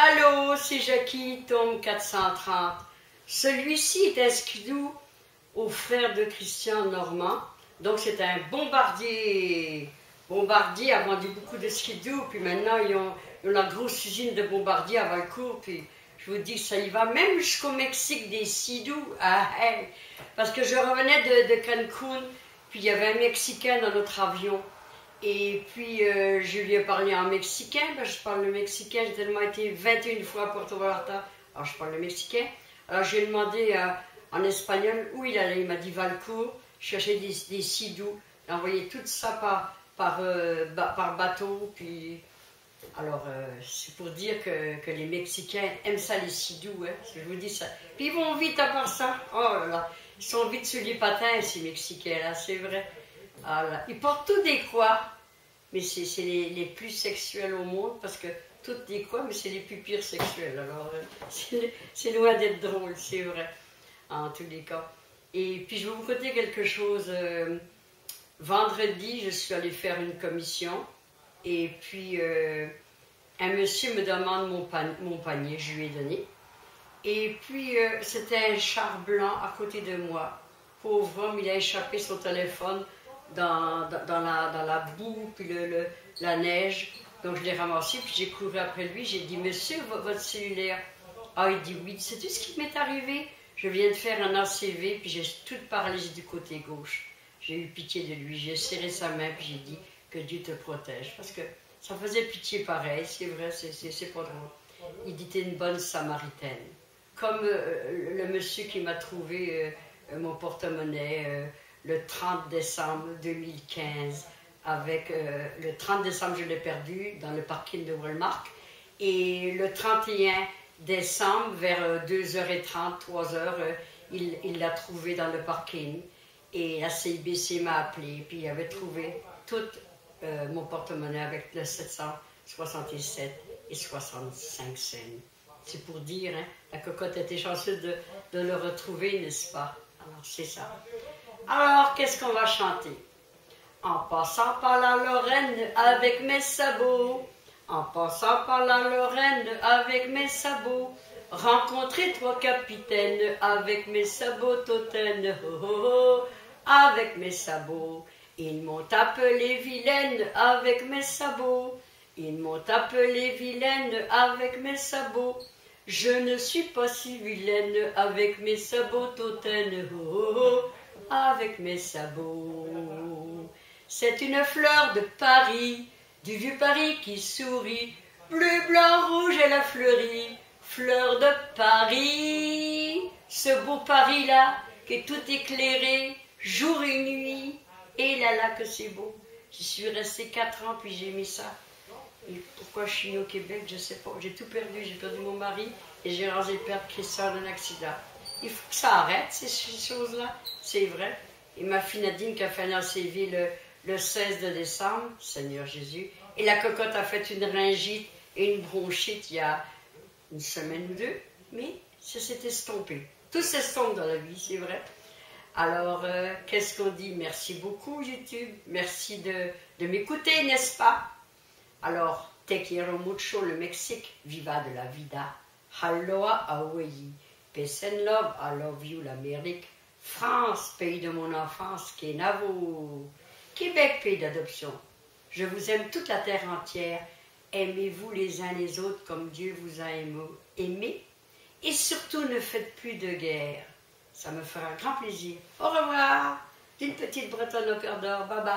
Allô, c'est Jackie, tome 430. Celui-ci est un skidoo au frère de Christian Normand. Donc c'est un bombardier. Bombardier a vendu beaucoup de skidoo, puis maintenant ils ont la grosse usine de Bombardier à Valcourt, puis je vous dis que ça y va, même jusqu'au Mexique des skidoo. Ah, hey. Parce que je revenais de Cancun, puis il y avait un Mexicain dans notre avion. Et puis, je lui ai parlé en mexicain, parce que je parle le mexicain, j'ai tellement été 21 fois à Puerto Vallarta, alors je parle le mexicain. Alors, j'ai demandé en espagnol où il allait, il m'a dit Valcourt, je cherchais des sidous, il a envoyé tout ça par bateau, puis... Alors, c'est pour dire que les Mexicains aiment ça, les sidous, hein, je vous dis ça. Puis ils vont vite à part ça, oh là là, ils sont vite sur les patins, ces Mexicains-là, c'est vrai. Voilà. Ils portent tous des croix, mais c'est les plus sexuels au monde, parce que toutes des croix, mais c'est les plus pires sexuels. Alors, c'est loin d'être drôle, c'est vrai, en tous les cas. Et puis, je vais vous conter quelque chose. Vendredi, je suis allée faire une commission, et puis, un monsieur me demande mon panier, je lui ai donné. Et puis, c'était un char blanc à côté de moi. Pauvre homme, il a échappé son téléphone dans la boue, puis la neige. Donc je l'ai ramassé, puis j'ai couru après lui. J'ai dit, monsieur, votre cellulaire. Ah, il dit oui. Sais-tu ce qui m'est arrivé? Je viens de faire un ACV, puis j'ai toute paralysé du côté gauche. J'ai eu pitié de lui. J'ai serré sa main, puis j'ai dit que Dieu te protège. Parce que ça faisait pitié pareil, c'est vrai, c'est pas drôle. Il dit, t'es une bonne samaritaine. Comme le monsieur qui m'a trouvé mon porte-monnaie le 30 décembre 2015. Le 30 décembre, je l'ai perdu dans le parking de Walmart. Et le 31 décembre, vers 2h30, 3h, il l'a trouvé dans le parking. Et la CIBC m'a appelé. Puis il avait trouvé tout mon porte-monnaie avec le 767 et 65 cents. C'est pour dire, hein, la cocotte était chanceuse de le retrouver, n'est-ce pas? Alors, c'est ça. Alors, qu'est-ce qu'on va chanter? En passant par la Lorraine avec mes sabots, en passant par la Lorraine avec mes sabots, rencontrer trois capitaines avec mes sabots totaines, oh, oh, oh, avec mes sabots. Ils m'ont appelé vilaine avec mes sabots, ils m'ont appelé vilaine avec mes sabots. Je ne suis pas si vilaine avec mes sabots totaines, oh, oh, oh, avec mes sabots. C'est une fleur de Paris, du vieux Paris qui sourit, bleu, blanc, rouge, elle a fleuri, fleur de Paris. Ce beau Paris-là, qui est tout éclairé, jour et nuit, et là que c'est beau. J'y suis restée 4 ans, puis j'ai aimé ça. Et pourquoi je suis née au Québec, je ne sais pas. J'ai tout perdu. J'ai perdu mon mari et j'ai rasé perdre Christian d'un accident. Il faut que ça arrête, ces choses-là. C'est vrai. Et ma fille Nadine qui a fait un ACV le 16 de décembre, Seigneur Jésus. Et la cocotte a fait une ringite et une bronchite il y a une semaine ou deux. Mais ça s'est estompé. Tout s'estompe dans la vie, c'est vrai. Alors, qu'est-ce qu'on dit? Merci beaucoup, YouTube. Merci de m'écouter, n'est-ce pas? Alors, te quiero mucho, le Mexique, viva de la vida. Aloha, Hawaii. Peace and love, I love you, l'Amérique. France, pays de mon enfance, Kenavo. Québec, pays d'adoption. Je vous aime toute la terre entière. Aimez-vous les uns les autres comme Dieu vous a aimé. Et surtout, ne faites plus de guerre. Ça me fera grand plaisir. Au revoir. D'une petite bretonne au cœur d'or. Bye bye.